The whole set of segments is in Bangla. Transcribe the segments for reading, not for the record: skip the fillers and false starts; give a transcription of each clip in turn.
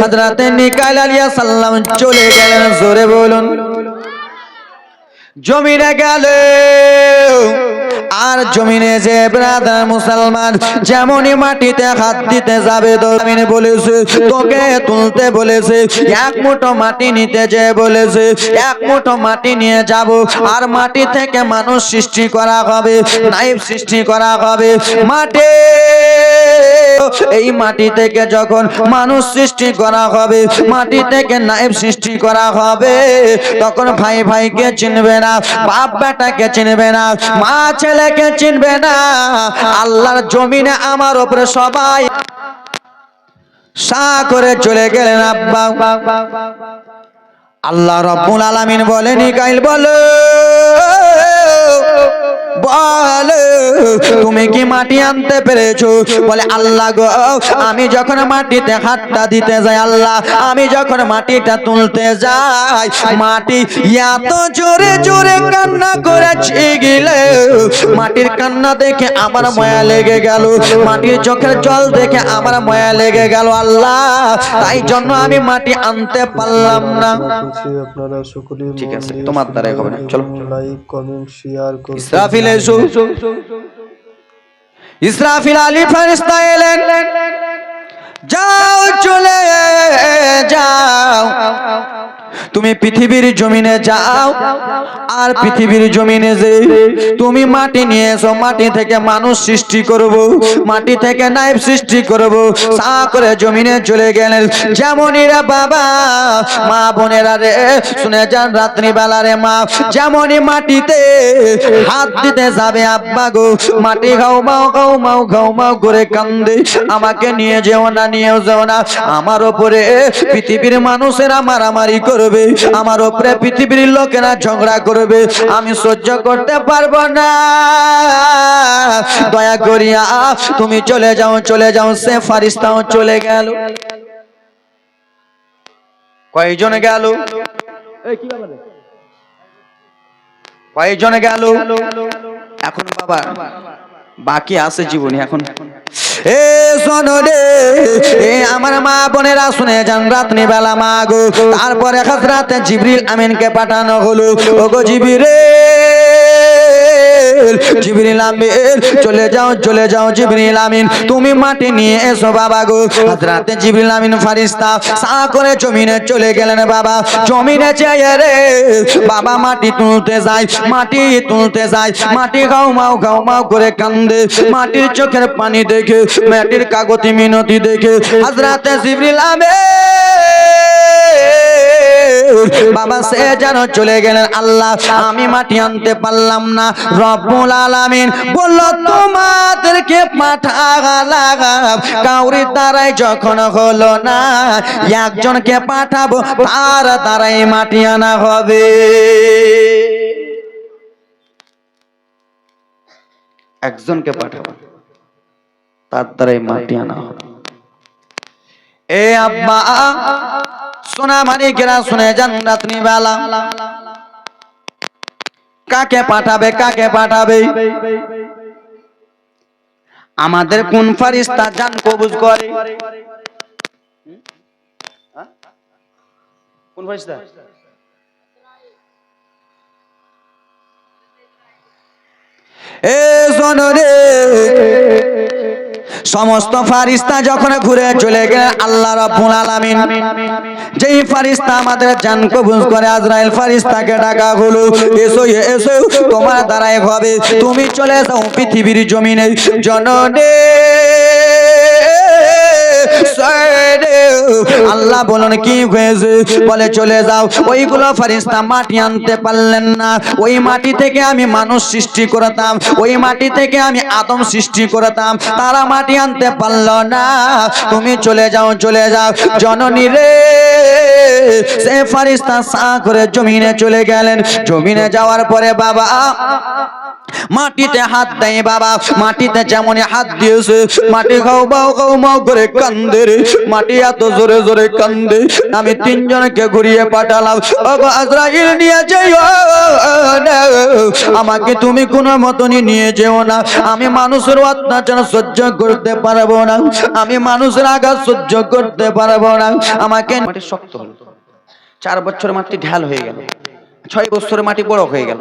হযরতে মিকাইল আলাইহিস সালাম চলে গেলেন। জোরে বলুন। জমিনে গেল আর জমিনে যে ব্রাদার মুসলমান যেমনই মাটিতে হাত দিতে যাবে জমিনে বলেছে তোকে তুলতে বলেছে, এক মুঠো মাটি নিতে যে বলেছে এক মুঠো মাটি নিয়ে যাব। আর মাটি থেকে মানুষ সৃষ্টি করা হবে, নাইব সৃষ্টি করা হবে। মাটি এই মাটি থেকে যখন মানুষ সৃষ্টি করা হবে, মাটি থেকে নাইব সৃষ্টি করা হবে, তখন ভাই ভাইকে চিনবে না, বাপ বেটাকে চিনবে না, মা ছেলেকে চিনবে না। আল্লাহর জমিনে আমার উপরে সবাই সা করে চলে গেলেন। আব্বা আল্লাহ রাব্বুল আলামিন বলে মিকাইল বলো বলো তুমি কি মাটি আনতে পেরেছো? বলে আল্লাহ গো আমি যখন মাটিতে হাতটা দিতে যাই, আল্লাহ আমি যখন মাটিটা তুলতে যাই, মাটি এত জোরে জোরে কান্না করেছে গেলে মাটির কান্না দেখে আমার মায়া লেগে গেল, মাটির চোখের জল দেখে আমার মায়া লেগে গেল আল্লাহ, তাই জন্য আমি মাটি আনতে পারলাম না। আপনারা সকলে ঠিক আছে, তোমার দ্বারাই হবে না, চলো লাইক কমেন্ট শেয়ার করুন। ইসরাফিল এসো। ইসরাফিল আলী ফেরেশতা এলেন, যাও চলে যাও তুমি পৃথিবীর জমিনে যাও, আর পৃথিবীর জমিনে যে তুমি মাটি নিয়ে এসো, মাটি থেকে মানুষ সৃষ্টি করব, মাটি থেকে নাইব সৃষ্টি করব। সা করে জমিনে চলে গেলেন। যেমনই রে বাবা মা বোনেরা রে শুনে যান, রাত্রি বেলা রে মা যেমনই মাটিতে হাত দিতে যাবে, আব্বা গো মাটি গাও মাও গাও মাও গাও মাও করে কান্দে, আমাকে নিয়ে যেও না, নিয়েও যেও না, আমার উপরে পৃথিবীর মানুষেরা মারামারি করবে, আমার উপরে পৃথিবীর লোকেরা ঝগড়া করবে, আমি সহ্য করতে পারবো না, দয়া করিয়া তুমি চলে যাও চলে যাও। সে ফারিস্তাও চলে গেল। কয়জন গেল? কয়জন গেল? এখন বাবা বাকি আছে জীবনী। এখন এ শোনো রে এ আমার মা বোনেরা শুনে যান, রাত্রি বেলা মা গো তারপরে হযরতে জিবরিল আমিনকে পাঠানো হলো। ওগো জিবরিল, জিবরিল আমিন চলে যাও চলে যাও, জিবরিল আমিন তুমি মাটি নিয়ে এসো বাবা গো। হযরতে জিবরিল আমিন ফেরেশতা সা করে জমিনে চলে গেলেন। বাবা জমিনে যেয়ে রে বাবা মাটি তুলতে যায়, মাটি তুলতে যায়, মাটি গাও মাও করে কান্দে, মাটির চোখের পানি দেখে, মাটির কাগতি মিনতি দেখে হযরতে জিবরিল আমিন বাবা সে যেন চলে গেলেন। আল্লাহ আমি মাটি আনতে পারলাম না। রব্বুল আলামিন বলল তোমাদেরকে পাঠালাম, কাউরি দ্বারাই যখন হলো না, একজনকে পাঠাবো, তার দ্বারাই মাটি আনা হবে। একজনকে পাঠাবো, তার দ্বারাই মাটি আনা হবে। এ আব্বা সোনা মানিকেরা শুনে যান, রাত্রি বেলা কাকে পাঠাবে, কাকে পাঠাবে? আমাদের কোন ফেরেশতা জান কবজ করে? কোন ফেরেশতা? এ শোনো রে সমস্ত ফারিস্তা যখন ঘুরে চলে গেলেন, আল্লাহ রাব্বুল আলামিন যেই ফারিস্তা আমাদের জান কবজ করে, আজরাইল ফারিস্তাকে ডাকা হলো, এসো এসো তোমার দ্বারাই হবে, তুমি চলে যাও পৃথিবীর জমিনে। জননে আল্লাহ বলেন কি হয়েছে? বলে চলে যাও। ওইগুলো ফেরেশতা মাটি আনতে পারলেন না, ওই মাটি থেকে আমি মানুষ সৃষ্টি করতাম, ওই মাটি থেকে আমি আদম সৃষ্টি করতাম, তারা মাটি আনতে পারল না, তুমি চলে যাও চলে যাও। জননী রে সে ফেরেশতা সা করে জমিনে চলে গেলেন। জমিনে যাওয়ার পরে বাবা মাটিতে হাত দেয় বাবা, মাটিতে যেমন হাত দিয়েছে মাটি খাও বাও খাও মাও করে কান্দে রে, মাটি এত জোরে জোরে কান্দে। আমি তিনজনকে ঘুরিয়ে পাঠালাম, ওগো আজরাইল নিয়ে যাইও না, আমাকে তুমি কোনো মতনই নিয়ে যেও না, আমি মানুষের অত্যাচার সহ্য করতে পারবো না, আমি মানুষের আঘাত সহ্য করতে পারবো না, আমাকে। মাটি শক্ত হলো, 4 বছর মাটি ঢাল হয়ে গেল, 6 বছরের মাটি বড় হয়ে গেল,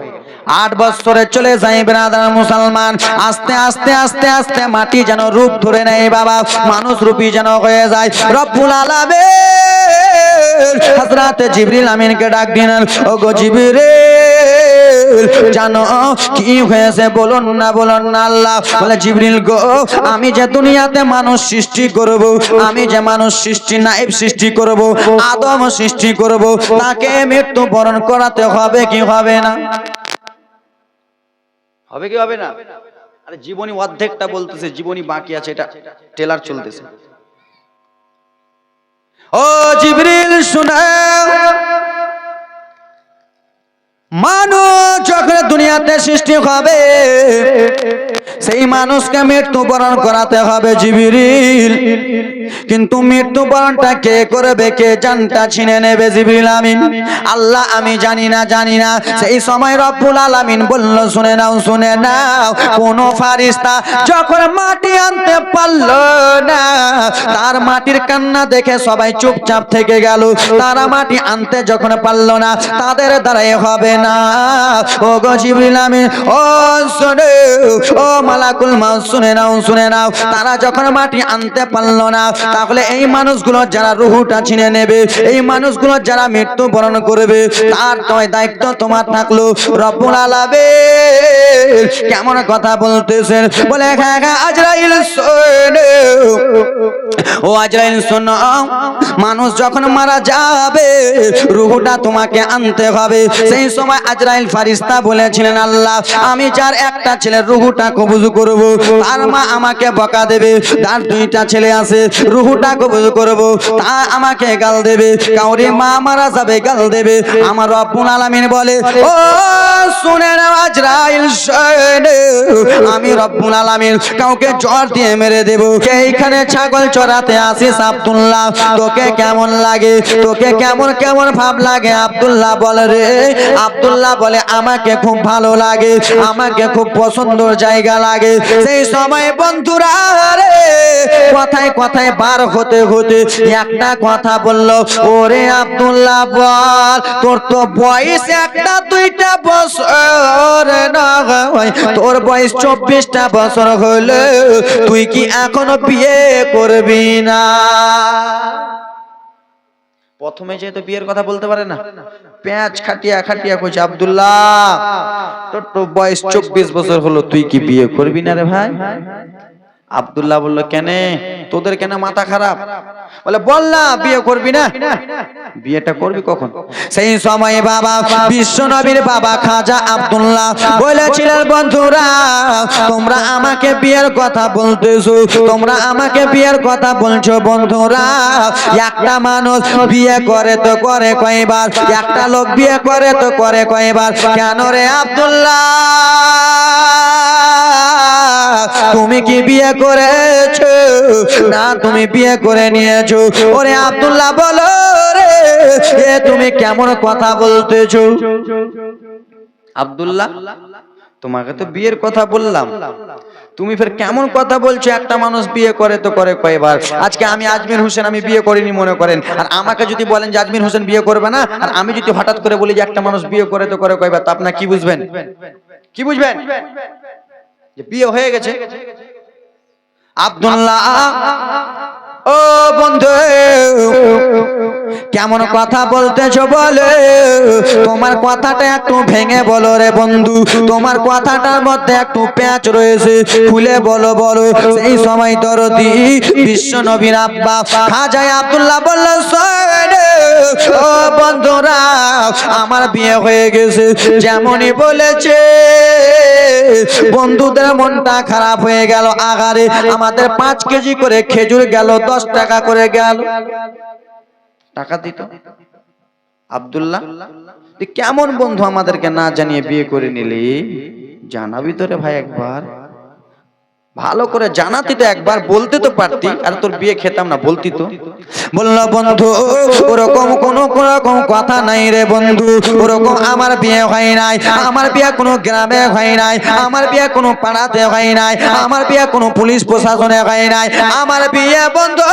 8 বছরে চলে যায় ব্রাদার মুসলমান। আস্তে আস্তে আস্তে আস্তে মাটি যেন রূপ ধরে নেয় বাবা, মানুষ রূপী যেন হয়ে যায়। রব্বুল আলামিন হযরত জিবরিল আমিনকে ডাক দিলেন, ওগো জিবরিল জানো কি হয়েছে বলুন না বলুন না। আল্লাহ বলে, জিবরিল গো, আমি যে দুনিয়াতে মানুষ সৃষ্টি করব, আমি যে মানুষ সৃষ্টি নাইব সৃষ্টি করব, আদম সৃষ্টি করব, তাকে মৃত্যু বরণ করাতে হবে কি হবে না? হবে কি হবে না? আরে জীবনী অর্ধেকটা বলতেছে, জীবনী বাকি আছে, এটা ট্রেলার চলতেছে। ও জিবরিল শুনো, মানুষ যখন দুনিয়াতে সৃষ্টি হবে সেই মানুষকে মৃত্যুবরণ করাতে হবে জিবরিল, কিন্তু মৃত্যুবরণটা কে করবে, কে জানটা ছিনে নেবে? জিবরিল আমিন। আল্লাহ আমি জানি না জানি না। সেই সময় রব্বুল আলামিন বলল, শুনে নাও শুনে নাও, কোন ফেরেশতা যখন মাটি আনতে পারলো না, তার মাটির কান্না দেখে সবাই চুপচাপ থেকে গেল। তারা মাটি আনতে যখন পারলো না, তাদের দ্বারাই হবে না। ও গো জিবরিল আমিন, ও শুনে, ও মালাকুল মাউত শুনে নাও শুনে নাও, তারা যখন মাটি আনতে পারলো না, তাহলে এই মানুষগুলো যারা রুহুটা ছিনে নেবে, এই মানুষগুলো যারা মৃত্যু বরণ করবে, তার দায়িত্ব তোমার থাকলো। রব্বুল আলামিন কেমন কথা বলতেছেন, বলে হ্যাঁ হ্যাঁ আজরাইল শোনো, ও আজরাইল শোনো, মানুষ যখন মারা যাবে রুহুটা তোমাকে আনতে হবে। সেই সময় আজরাইল ফেরেশতা বলেছিলেন, আল্লাহ আমি যার একটা ছেলের রুহুটা কবজ করব, তার মা আমাকে বকা দেবে, তার 2টা ছেলে আছে, রুহুটা কবজ করব, তা আমাকে গাল দেবে, কাউরে মা মারা যাবে গাল দেবে। আমার রব্বুল আলামিন বলে, ও শুনে নাও আজরাইল শোনো, আমি রব্বুল আলামিন কাউকে জ্বর দিয়ে মেরে দেব। এইখানে ছাগল চড়াতে আসিস আব্দুল্লাহ, তোকে কেমন লাগে, তোকে কেমন কেমন ভাব লাগে? আব্দুল্লাহ বলে রে, আব্দুল্লাহ বলে আমাকে খুব ভালো লাগে, আমাকে খুব পছন্দের জায়গা লাগে। সেই সময় বন্ধুরা রে কথায় কথায় বার হতে হতে একটা কথা বলল, ওরে আব্দুল্লাহ বল, তোর তো বয়স 1টা 2টা বছর না, তোর বয়স 24টা বছর হলো, তুই কি এখনো বিয়ে করবি না? প্রথমে যেহেতু বিয়ের কথা বলতে পারে না, পেঁয়াজ খাটিয়া খাটিয়া কইছে, আব্দুল্লাহ তোর তো বয়স 24 বছর হলো, তুই কি বিয়ে করবি না রে ভাই? আব্দুল্লাহ বলল, কেন, তোদের কেন মাথা খারাপ? বলে, বল না বিয়ে করবি না? বিয়েটা করবি কখন? সেই সময় বাবা বিশ্ব নবীর বাবা খাজা আব্দুল্লাহ বলেছিলেন, বন্ধুরা তোমরা আমাকে বিয়ের কথা বলতেছো, তোমরা আমাকে বিয়ের কথা বলছো, বন্ধুরা একটা মানুষ বিয়ে করে তো করে কয়বার, একটা লোক বিয়ে করে তো করে কয়বার, কেন রে আব্দুল্লাহ তুমি কি বিয়ে করেছো? না তুমি বিয়ে করে নিয়েছো। ওরে আব্দুল্লাহ বলো রে, এ তুমি কেমন কথা বলতেছো? আব্দুল্লাহ তোমাকে তো বিয়ের কথা বললাম, তুমি ফের কেমন কথা বলছো? একটা মানুষ বিয়ে করে তো করে কয়বার? আজকে আমি আজমির হোসেন আমি বিয়ে করিনি মনে করেন, আর আমাকে যদি বলেন যে আজমির হোসেন বিয়ে করবে না, আর আমি যদি হঠাৎ করে বলি যে একটা মানুষ বিয়ে করে তো করে কয়বার, তা আপনারা কি বুঝবেন? কি বুঝবেন? যে বিয়ে হয়ে গেছে। আব্দুল্লাহ ও বন্ধু কেমন কথা বলতেছো বলে, তোমার কথাটা একটু ভেঙে বলো রে বন্ধু, তোমার কথাটার মধ্যে একটু প্যাঁচ রয়েছে, খুলে বলো বলো। সেই সময় দরদি বিশ্ব নবীর আব্বা খাজা আব্দুল্লাহ বলল, ও বন্ধুরা আমার বিয়ে হয়ে গেছে, যেমনই বলেছে বন্ধুদের মনটা খারাপ হয়ে গেল। আগারে আমাদের 5 কেজি করে খেজুর গেল, 10 টাকা করে গেল, টাকা দিত আব্দুল্লাহ তুই কেমন বন্ধু আমাদেরকে না জানিয়ে বিয়ে করে নিলি? জানাবি তোরে ভাই একবার, ভালো করে জানাতি তো, একবার বলতে তো পারতি, আর তোর বিয়ে খেতাম না বলতি তো। বললো বন্ধু ওরকম কোনো রকম কথা নাই রে বন্ধু, ওরকম আমার বিয়ে হয় নাই, আমার বিয়ে কোনো গ্রামে হয় নাই, আমার বিয়ে কোনো পাড়াতে হয় নাই, আমার বিয়ে কোনো পুলিশ প্রশাসনে হয় নাই, আমার বিয়ে বন্ধু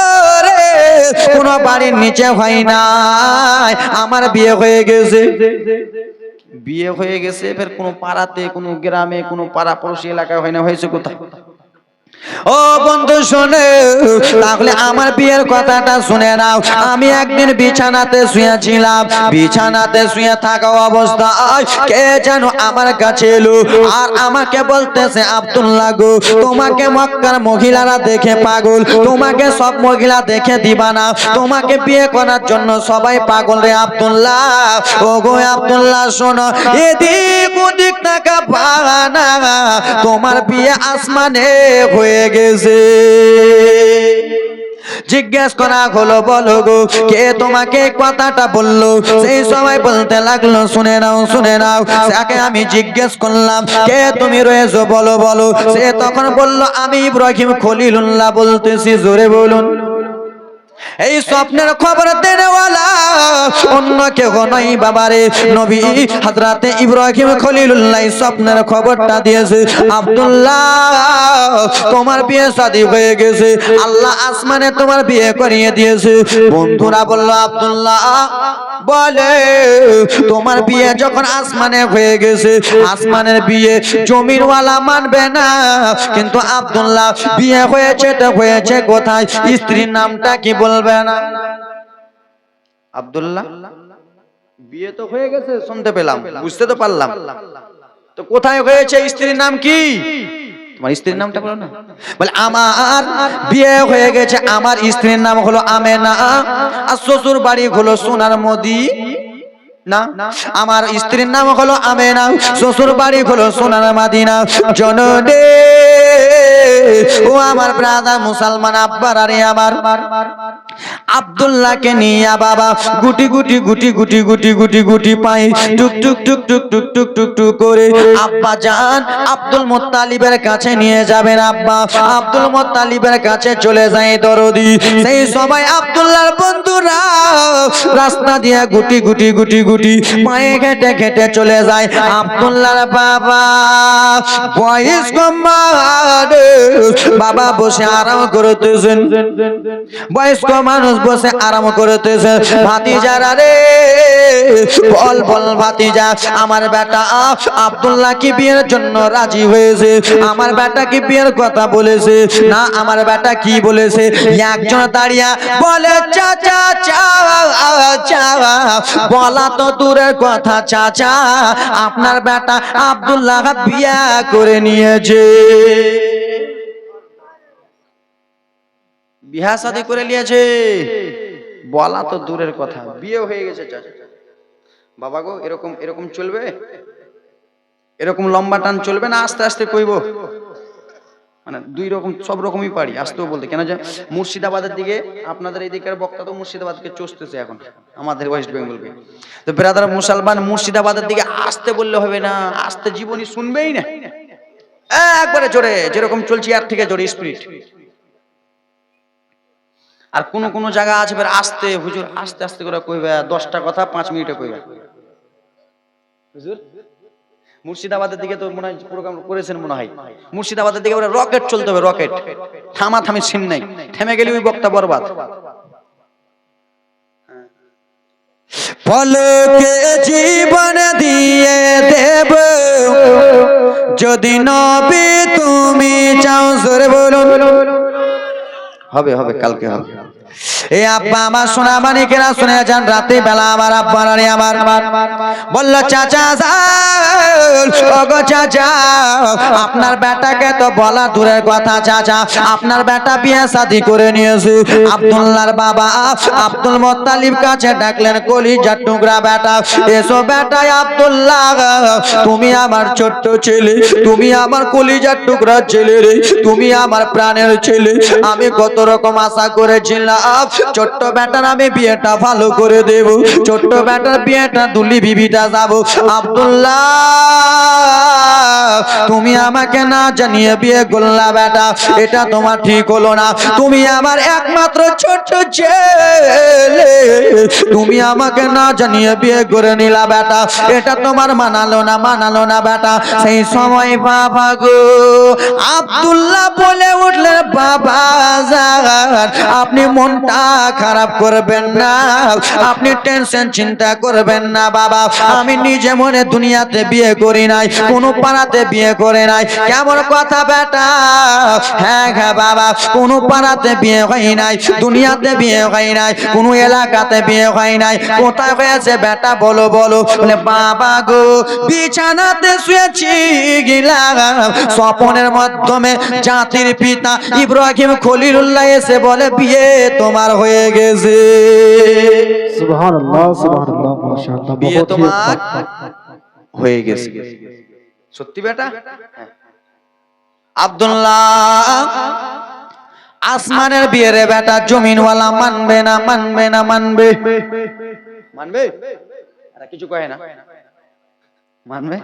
রে কোনো বাড়ির নিচে হয় নাই, আমার বিয়ে হয়ে গেছে। বিয়ে হয়ে গেছে এবার কোনো পাড়াতে, কোনো গ্রামে, কোনো পাড়া পড়োশি এলাকায় হয় না, হয়েছে কোথায়? ও বন্ধু শোনে, তাহলে আমার বিয়ের কথাটা শুনে নাও। আমি একদিন বিছানাতে শুয়েছিলাম, বিছানাতে শুয়ে থাকা অবস্থায় কে যেন আমার কাছে এলো আর আমাকে বলতেছে, আব্দুল্লাহ গো তোমাকে মক্কার মহিলারা দেখে পাগল, তোমাকে সব মহিলা দেখে দিবানা, তোমাকে বিয়ে করার জন্য সবাই পাগল রে আব্দুল্লাহ। ও গো আব্দুল্লাহ শোনো, এদিক ওদিক টাকা পানা, তোমার বিয়ে আসমানে হয়ে গেছে। জিজ্ঞেস করা হলো বলো গো কে তোমাকে কথাটা বললো? সেই সময় বলতে লাগলো শুনে নাও শুনে নাও। তাকে আমি জিজ্ঞেস করলাম কে তুমি রয়েছো বলো বলো। সে তখন বলল আমি ইব্রাহিম খলিলুল্লাহ বলতেছি, জোরে বলুন। এই স্বপ্নের খবর দেনেওয়ালা অন্য কেউ নয় বাবারে, নবী হযরতে ইব্রাহিম খলিলুল্লাহ স্বপ্নের খবরটা দিয়েছে, আব্দুল্লাহ তোমার বিয়ে শাদী হয়ে গেছে, আল্লাহ আসমানে তোমার বিয়ে করিয়ে দিয়েছে। বন্ধুরা বলল আব্দুল্লাহ বলে তোমার বিয়ে যখন আসমানে হয়ে গেছে, আসমানের বিয়ে জমিনওয়ালা মানবে না, কিন্তু আব্দুল্লাহ বিয়ে হয়েছে তো হয়েছে কোথায়, স্ত্রীর নামটা কি বলবে না? আব্দুল্লাহ বিয়ে তো হয়ে গেছে শুনতে পেলাম, বুঝতে তো পারলাম, তো কোথায় হয়েছে, স্ত্রীর নাম কি? তোমার স্ত্রীর নামটা বলো না। বলে আমার বিয়ে হয়ে গেছে, আমার স্ত্রীর নাম হলো আমেনা, আর শ্বশুর বাড়ি হলো সোনার মদি না, আমার স্ত্রীর নাম হলো আমেনা, শ্বশুর বাড়ি হলো সোনার মাদিনা। জননে ও আমার ব্রাদার মুসলমান আব্বার আরে আমার আব্দুল্লাহকে নিয়া বাবা গুটি গুটি গুটি গুটি গুটি গুটি গুটি পাই টুক টুক টুক টুক টুক টুক টুক টুক করে আব্বা জান আব্দুল মুত্তালিবের কাছে নিয়ে যাবেন। আব্বা আব্দুল মুত্তালিবের কাছে চলে যায় দরদি। সেই সময় আব্দুল্লাহর বন্ধুরা রাস্তা দিয়ে গুটি গুটি গুটি গুটি পায়ে ঘেটে ঘেটে চলে যায়। আব্দুল্লাহর বাবা বয়স্ক বাবা বসে আরাম করতেছেন, বয়স্ক মানুষ বসে আরাম করতেছে। ভাতিজারা রে বল বল ভাতিজা, আমার বেটা আব্দুল্লাহ কি বিয়ের জন্য রাজি হয়েছে? আমার বেটা কি বিয়ের কথা বলেছে? না, আমার বেটা কি বলেছে? একজন দাঁড়িয়ে বলে চাচা চাচা, বলা তো দূরের কথা চাচা, আপনার বেটা আব্দুল্লাহ বিয়ে করে নিয়েছে। বিয়া শাদী করে নিয়েছে, বলা তো দূরের কথা, বিয়ে হয়ে গেছে চাচা। বাবা গো এরকম এরকম চলবে? এরকম লম্বা টান চলবে না? আস্তে আস্তে কইব, মানে দুই রকম সব রকমই পারি আসতেও বলতে। কেন যে মুর্শিদাবাদের দিকে, আপনাদের এই দিকের বক্তা তো মুর্শিদাবাদকে চষতেছে এখন, আমাদের ওয়েস্ট বেঙ্গলকে। তো ব্রাদার মুসলমান মুর্শিদাবাদের দিকে আসতে বললে হবে না, আসতে জীবনী শুনবেই না, একবারে জোরে যেরকম চলছি আর থেকে জোরে স্পিড। আর কোন কোন জায়গা আছে আস্তে, হুজুর আস্তে আস্তে করে কইবে, 10টা কথা 5 মিনিটে কইবে। হুজুর মুর্শিদাবাদের দিকে তো মনে হয় প্রোগ্রাম করেছেন মনে হয়, মুর্শিদাবাদের দিকে ওরা রকেট চলতে হবে, রকেট, থামা থামি সিন নাই, থেমে গেলে ওই বক্তা বরবাদ। পলকে জীবন দিয়ে দেব যদি নবী তুমি চাও, জোরে বলুন। হবে হবে, কালকে হবে। এই আব্বা আমার সোনা মানিকেরা শুনে যান, রাতে বেলা আমার আব্বা রানী আমার বললো চাচা ওগো চাচা, আপনার বেটাকে তো বলা দূরের কথা চাচা, আপনার বেটা বিয়ে শাদী করে নিয়েছে। আব্দুল্লাহর বাবা আব্দুল মুত্তালিব কাছে ডাকলেন, কলিজার টুকরা বেটা এসো বেটা আব্দুল্লাহ, তুমি আমার ছোট্ট ছেলে, তুমি আমার কলিজার টুকরা ছেলে রে, তুমি আমার প্রাণের ছেলে। আমি কত রকম আশা করেছিলাম ছোট্ট বেটার আমি বিয়েটা ভালো করে দেব, ছোট্ট বেটার বিয়েটা দুলি বিবিটা যাব। আব্দুল্লাহ তুমি আমাকে না জানিয়ে বিয়ে করলা বেটা, এটা তোমার ঠিক হলো না। তুমি আমার একমাত্র ছোট্ট ছেলে, তুমি আমাকে না জানিয়ে বিয়ে করে নিলা বেটা, এটা তোমার মানালো না বেটা। সেই সময় বাবা গো আব্দুল্লাহ বলে উঠলেন, বাবা জান আপনি মনটা খারাপ করবেন না, আপনি টেনশন চিন্তা করবেন না বাবা। আমি নিজে মনে দুনিয়াতে বিয়ে করি নাই, কোনো পাড়াতে বিয়ে করে নাই। কেমন কথা বেটা? হ্যাঁ হ্যাঁ বাবা, কোনো পাড়াতে বিয়ে হয় নাই, দুনিয়াতে বিয়ে হয় নাই, কোনো এলাকাতে বিয়ে হয় নাই। কোথায় হয়েছে বেটা বলো বলো? বলে বাবা গো বিছানাতে শুয়েছি গিলাম, স্বপ্নের মাধ্যমে জাতির পিতা ইব্রাহিম খলিলুল্লাহ এসে বলে বিয়ে তোমার হয়ে গেছে। সুবহানাল্লাহ সুবহানাল্লাহ মাশাআল্লাহ, বিয়ে বহুত হি তোমার হয়ে গেছে। সত্যি বেটা? আব্দুল্লাহ আসমানের বিয়ে রে বেটা, জমিনওয়ালা মানবে না মানবে না মানবে মানবে আরে কিছু কয় না মানবে।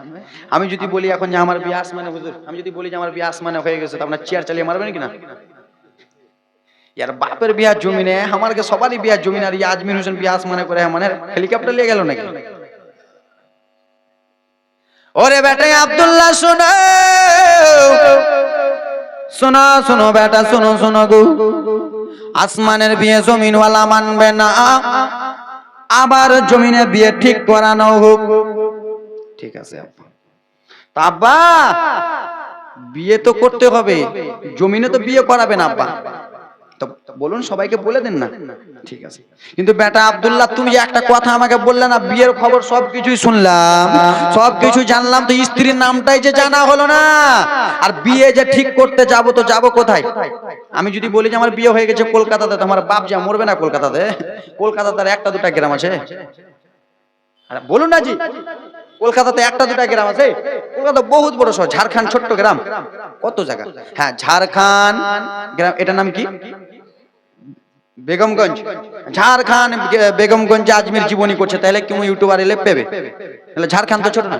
আমি যদি বলি এখন যে আমার বিয়ে আসমানে, হুজুর আমি যদি বলি যে আমার বিয়ে আসমানে হয়ে গেছে, তো আপনার চেয়ার চালিয়ে মারবেন কি না? ইয়ার বাপের বিয়া জমিনে, আমারকে সবারই বিয়া জমিন, আর আজমির হোসেন বিয়া আসমানে করে মানে হেলিকপ্টার নিয়ে গেল নাকি? ওরে বেটা আব্দুল্লাহ শোনো শোনো শোনো বেটা, শোনো শোনো গো, আসমানের বিয়ে জমিনওয়ালা মানবে না, আবার জমিনে বিয়ে ঠিক করানো হোক। ঠিক আছে আব্বা। তা আব্বা বিয়ে তো করতে হবে, জমিনে তো বিয়ে করাবে না আব্বা, তো বলুন সবাইকে বলে দেন না। ঠিক আছে, কিন্তু বেটা আব্দুল্লাহ তুমি যে একটা কথা আমাকে বললে না, বিয়ের খবর সবকিছুই শুনলাম, সবকিছু জানলাম, তো স্ত্রীর নামটাই যে জানা হলো না। আর বিয়ে যে ঠিক করতে যাব, তো যাব কোথায়? আমি যদি বলি যে আমার বিয়ে হয়ে গেছে কলকাতাতে, তো আমার বাপ যা মরবে না কলকাতাতে? কলকাতাতে আর একটা দুটা গ্রাম আছে? আরে বলুন না জি, কলকাতাতে একটা দুটা গ্রাম আছে? কলকাতা বহুত বড় শহর, ঝাড়খণ্ড ছোট্ট গ্রাম, কত জায়গা। হ্যাঁ ঝাড়খণ্ড গ্রাম, এটার নাম কি? বেগমগঞ্জ। ঝাড়খণ্ড বেগমগঞ্জ আজমির জীবনী করছে, তাহলে কেউ ইউটিউবার এলে পেবে, তাহলে ঝাড়খণ্ড তো ছোট না।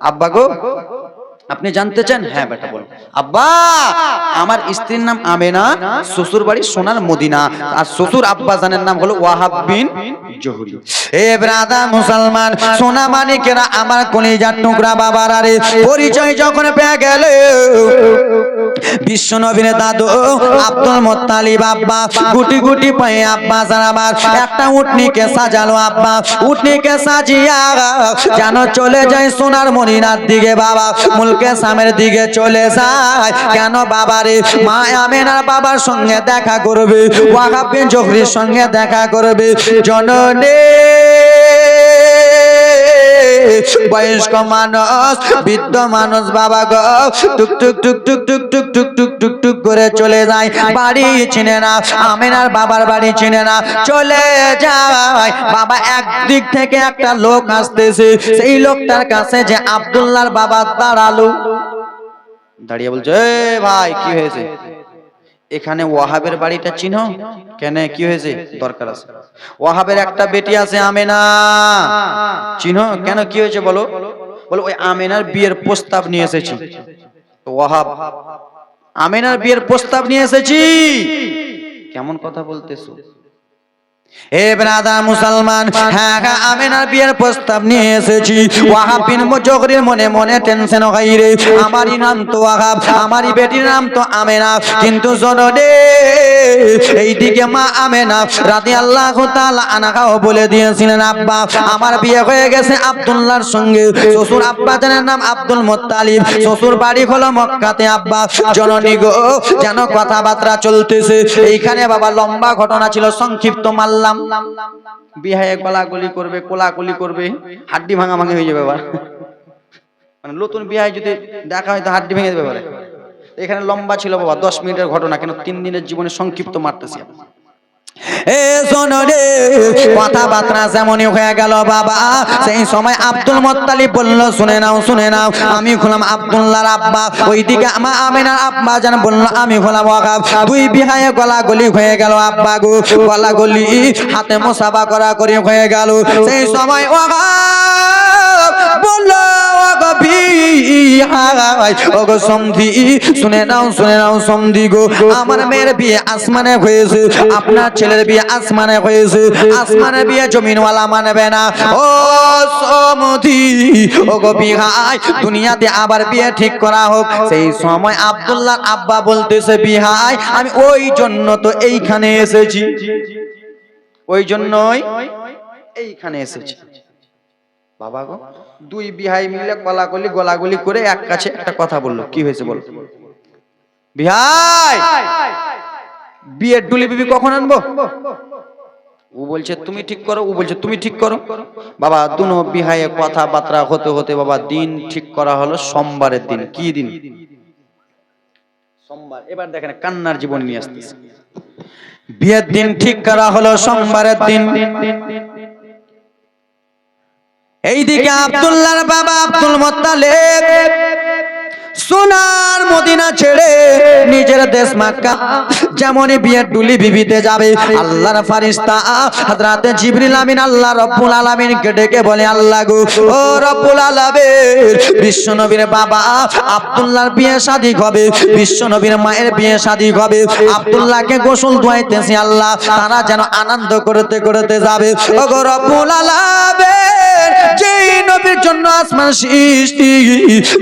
আব্বা গো আপনি জানতে চান? হ্যাঁ বেটা বল। আব্বা আমার স্ত্রীর নাম আমেনা, শ্বশুর বাড়ি সোনার মদিনা, আর শ্বশুর আব্বা জানের নাম হলো ওয়াহাব বিন জহুরি। এ ব্রাদার মুসলমান সোনা মানিকেরা, আমার কলিজার টুকরা বাবার আরে পরিচয় যখন পেয়ে গেল বিশ্ব নবীর দাদু আব্দুল মুত্তালিব আব্বা, গুটি গুটি পায়ে আব্বা জান আমার একটা উটনিকে সাজালো আব্বা, উটনিকে সাজিয়া যেন চলে যায় সোনার মদিনার দিকে বাবা, মুলকে সামের দিকে চলে যায়। কেন বাবারে? মা আমেনার বাবার সঙ্গে দেখা করবে, ওয়াহাব বিন জহুরির সঙ্গে দেখা করবে। জননী বয়স্ক মানুষ, বৃদ্ধ মানুষ বাবা গো, টুক টুক টুক টুক টুক টুক টুক টুক টুক টুক করে চলে যায়, বাড়ি চিনে না, আমেনার বাবার বাড়ি চিনে না, চলে যায় বাবা। একদিক থেকে একটা লোক আসতেছে, সেই লোকটার কাছে যে আব্দুল্লাহর বাবা দাঁড়ালো, দাঁড়িয়ে বলছে এ ভাই কি হয়েছে? এখানে ওয়াহাবের বাড়িটা চিনো? কেন কি হয়েছে? দরকার আছে। ওয়াহাবের একটা বেটি আছে আমেনা, চিনো? কেন কি হয়েছে বলো? বলো ওই আমেনার বিয়ের প্রস্তাব নিয়ে এসেছি। ওয়াহাব আমেনার বিয়ের প্রস্তাব নিয়ে এসেছি। কেমন কথা বলতেছো? এ ব্রাদার মুসলমান, হ্যাঁ হ্যাঁ আমেনার বিয়ের প্রস্তাব নিয়ে এসেছি। ওয়াহাব বিন জহুরির মনে মনে টেনশন হয় রে, আমারই নাম তো ওয়াহাব, আমারই বেটির নাম তো আমেনা, কিন্তু শোনো রে এইদিকে মা আমেনা রাদিয়াল্লাহু তাআলা আনহাও বলে দিয়েছিলেন আব্বা আমার বিয়ে হয়ে গেছে আব্দুল্লাহর সঙ্গে, শ্বশুর আব্বা জানের নাম আব্দুল মুত্তালিব, শ্বশুর বাড়ি হলো মক্কাতে আব্বা। জননী গো যেন কথাবার্তা চলতেছে, এইখানে বাবা লম্বা ঘটনা ছিল, সংক্ষিপ্ত মাল্লাম। বিহায়ে গলাগলি করবে, কোলাকুলি করবে, হাড্ডি ভাঙা ভাঙি হয়ে যাবে। মানে নতুন বিহায় যদি দেখা হয় তো হাড্ডি ভেঙে যাবে পারে। এখানে লম্বা ছিল বাবা 10 মিনিটের ঘটনা, কেন 3 দিনের জীবনে সংক্ষিপ্ত মারতেছি। এ শোনো রে, কথাবার্তা যেমনই হয়ে গেল বাবা, সেই সময় আব্দুল মুত্তালিব বলল, শুনে নাও শুনে নাও, আমি হলাম আব্দুল্লাহর আব্বা। ওইদিকে আমার আমিনার আব্বা জান বলল, আমি হলাম ওয়াকাব। দুই বিহায়ে গলাগলি হয়ে গেল আব্বা গো, গলাগলি হাতে মুসাফা করা করে হয়ে গেল। সেই সময় ওয়াকাব বলল, ওগো সমধি, শুনে নাও শুনে নাও সমধি গো, আমার মেয়ের বিয়ে আসমানে হয়েছে, আপনার ছেলের বিয়ে আসমানে হয়েছে, আসমানের বিয়ে জমিনওয়ালা মানবে না। ও সমধি, ওগো বিহাই, দুনিয়াতে আবার বিয়ে ঠিক করা হোক। সেই সময় আব্দুল্লাহ আব্বা বলতেছে, বিহাই আমি ওই জন্য তো এইখানে এসেছি, ওই জন্যই এইখানে এসেছি। বাবা গো, দুই বিহাই মিলে গলাগলি করে এক কাছে একটা কথা বললো। কি হয়েছে বলো? বিহাই, বিয়ের ডুলি বিবি কখন আনবো? ও বলছে তুমি ঠিক করো, ও বলছে তুমি ঠিক করো। বাবা দুনো বিহায়ে কথাবার্তা হতে হতে বাবা দিন ঠিক করা হলো সোমবারের দিন। কি দিন? সোমবার। এবার দেখেন কান্নার জীবন নিয়ে আসতেছে। বিয়ের দিন ঠিক করা হলো সোমবারের দিন। এইদিকে আব্দুল্লাহর বাবা আব্দুল মুত্তালিব সোনার মদিনা ছেড়ে নিজের দেশ মক্কা যেমনই বিয়ের ডুলি বিবিতে যাবে, আল্লাহর ফেরেশতা হযরত জিবরিল আমিন আল্লাহ রাব্বুল আলামিনকে ডেকে বলে, আল্লাহ গো, ও রব্বুল আলামিন, বিশ্ব নবীর বাবা আব্দুল্লাহর বিয়ে শাদী হবে, বিশ্ব নবীর মায়ের বিয়ে শাদী হবে, আব্দুল্লাহকে গোসল ধোয়াইতেছি আল্লাহ, তারা যেন আনন্দ করতে করতে যাবে। ও গো রব্বুল আলামিন, যেই নবীর জন্য আসমান সৃষ্টি,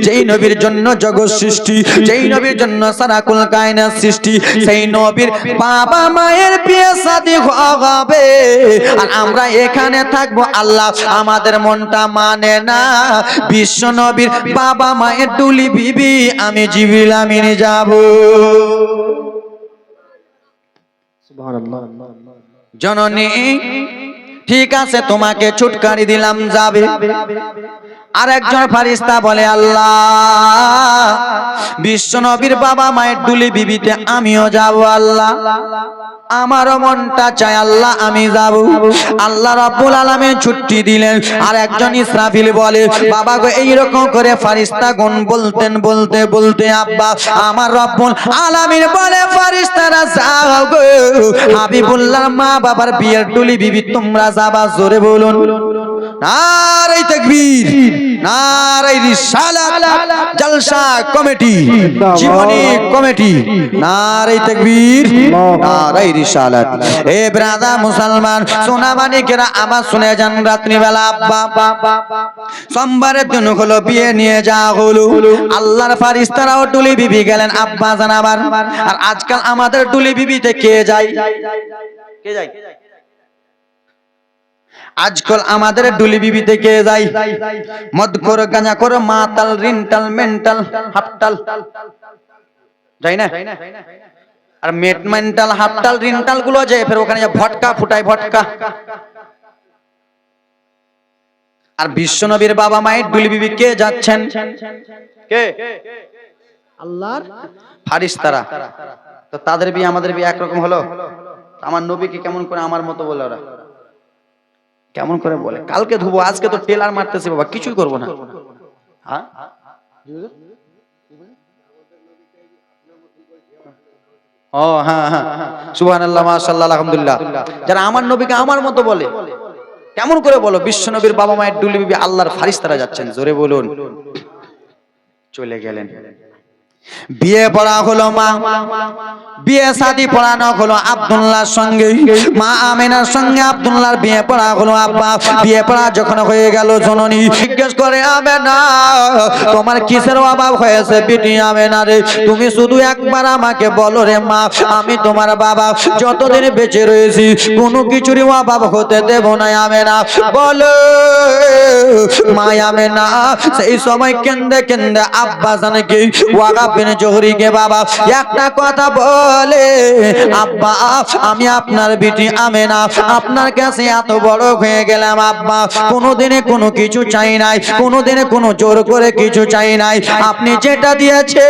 যেই নবীর জন্য জগৎ সৃষ্টি, যেই নবীর জন্য সারা কুল কায়নাত সৃষ্টি, সেই নবীর বাবা মায়ের বিয়ে শাদী হবে আর আমরা এখানে থাকবো, আল্লাহ আমাদের মনটা মানে না। বিশ্ব নবীর বাবা মায়ের ডুলি বিবি আমি জিবরিল আমিন যাব। সুবহানাল্লাহ। জননী ঠিক আছে, তোমাকে ছুটকারি দিলাম, যাবে। আর একজন ফেরেশতা বলে, আল্লাহ বিশ্ব নবীর বাবা মায়ের ডুলি বিবিতে আমিও যাব, আল্লাহ আমারও মনটা চায়, আল্লাহ আমি যাব। আল্লাহ রাব্বুল আলামিন ছুটি দিলেন। আর একজন ইসরাফিল বলে, বাবা গো, এইরকম করে ফেরেশতাগণ বলতেন, বলতে বলতে আব্বা আমার রাব্বুল আলামিন বলে, ফেরেশতারা যাও গো, হাবিবুল্লাহর মা বাবার বিয়ের ডুলি বিবি তোমরা যাবা। জোরে বলুন নারে তাকবীর, নারে রিসালাত, জলসা কমিটি, জীবনী কমিটি, নারে তাকবীর, নারে রিসালাত। এ ব্রাদা মুসলমান সোনামানিকেরা আমার শুনে যান, রাত্রি বেলা আব্বা সোমবারের দিন হলো বিয়ে নিয়ে যাওয়া হলো। আল্লাহর ফেরেশতারাও ডুলি বিবি গেলেন আব্বা জানাবার। আর আজকাল আমাদের ডুলি বিবিতে কে যায়? কে যায়? আজকাল আমাদের ডুলি বিবিতে কে যায়? মদ করে, গাঁজা করে, মাতাল, রিন্টাল, মেন্টাল, হাপটাল যাই না? আর মেন্টাল, হাপটাল, রিন্টাল গুলো যায় ফের ওখানে ভটকা ফুটায়, ভটকা। আর বিশ্ব নবীর বাবা মায়ের ডুলি বিবি কে যাচ্ছেন? কে? আল্লাহর ফেরেশতারা। তো তাদের বিয়ে আমাদের বিয়ে একরকম হলো? আমার নবীকে কেমন করে আমার মতো বলে ওরা? কেমন করে বলে? কালকে ধুবো, আজকে তো টেলার মারতেছি বাবা, কিছুই করবো না। হ্যাঁ, ও হ্যাঁ হ্যাঁ, সুবহানাল্লাহ, মাশাআল্লাহ, আলহামদুলিল্লাহ। যারা আমার নবীকে আমার মতো বলে, কেমন করে বলো? বিশ্ব নবীর বাবা মায়ের ডুলি বিবি আল্লাহর ফেরেশতারা যাচ্ছেন। জোরে বলুন। চলে গেলেন। বিয়ে পড়া হলো মা, বিয়ে শাদী পড়ানো হলো আব্দুল্লাহর সঙ্গে, মা আমিনার সঙ্গে আব্দুল্লাহর বিয়ে পড়া হলো আব্বা। বিয়ে পড়া যখন হয়ে গেল, জননী জিজ্ঞেস করে, আমেনা তোমার কিসের অভাব হয়েছে বিটি আমেনা রে? তুমি শুধু একবার আমাকে বলো রে মা, আমি তোমার বাবা যতদিন বেঁচে রয়েছি কোনো কিছুরই অভাব হতে দেব না। আমেনা বলো মা আমেনা। সেই সময় কেন্দে কেন্দে আব্বা জানকে ওয়াগা বিন জোহরিকে বাবা একটা কথা বলে, আব্বা আমি আপনার বিটি আমেনা, আপনার কাছে এত বড় হয়ে গেলাম আব্বা, কোনোদিনে কোনো কিছু চাই নাই, কোনোদিনে কোনো জোর করে কিছু চাই নাই, আপনি যেটা দিয়েছে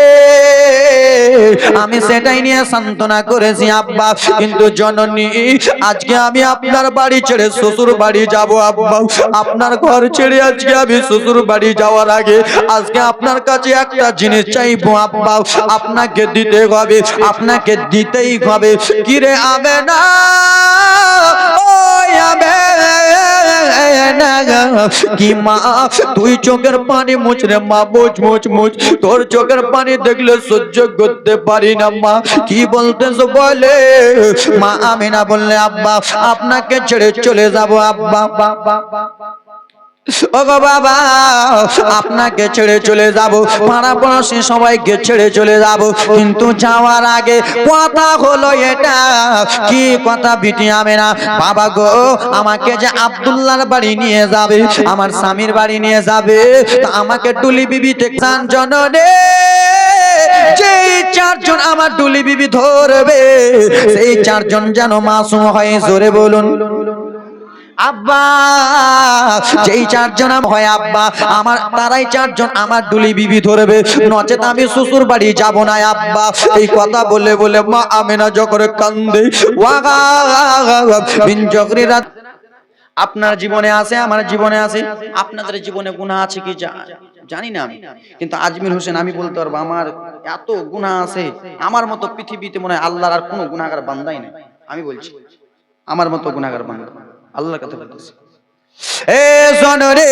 আমি সেটাই নিয়ে সান্ত্বনা করেছি আব্বা। কিন্তু জননী আজকে আমি আপনার বাড়ি ছেড়ে শ্বশুর বাড়ি যাব আব্বা, আপনার ঘর ছেড়ে আজকে আমি শ্বশুর বাড়ি যাওয়ার আগে আজকে আপনার কাছে একটা জিনিস চাইবো আব্বা, আপনাকে দিতে হবে, আপনাকে দিতেই হবে। কিরে আমেনা, ওই আমেনা, কি মা তুই চোখের পানি মুছ রে মা, মুছ মুছ মুছ, তোর চোখের পানি দেখলে সহ্য করতে পারি না মা, কি বলতেছো বলে। মা আমিনা বললে আব্বা আপনাকে ছেড়ে চলে যাব আব্বা, ওগো বাবা আপনাকে ছেড়ে চলে যাব, পাড়া পড়শি সবাইকে ছেড়ে চলে যাব, কিন্তু যাওয়ার আগে কথা হলো এটা। কি কথা বিটি আমেনা, বাবা গো আমাকে যে আব্দুল্লাহর বাড়ি নিয়ে যাবে, আমার স্বামীর বাড়ি নিয়ে যাবে, তা আমাকে টুলি বিবি টেকসান জননে যেই চারজন আমার টুলি বিবি ধরবে সেই চারজন যেন মাসুম হয়, জোরে বলুন আব্বা। যেই চারজন হয় আব্বা আমার, তারাই চারজন আমার ডুলি বিবি ধরবে, নচেত আমি শ্বশুর বাড়ি যাব না আব্বা। এই কথা বলে বলে মা আমেনা যখন কান্দে, ওয়াগা বিন জগরিরা, আপনার জীবনে আছে, আমার জীবনে আছে, আপনাদের জীবনে গুনাহ আছে কি জানি না আমি, কিন্তু আজমির হোসেন আমি বলতে পারবো আমার এত গুনাহ আছে, আমার মতো পৃথিবীতে মনে হয় আল্লাহর আর কোনো গুনাহগার বান্দাই নেই। আমি বলছি আমার মতো গুনাহগার বান্দা, আল্লাহর কথা বলতেছি। এ জনরে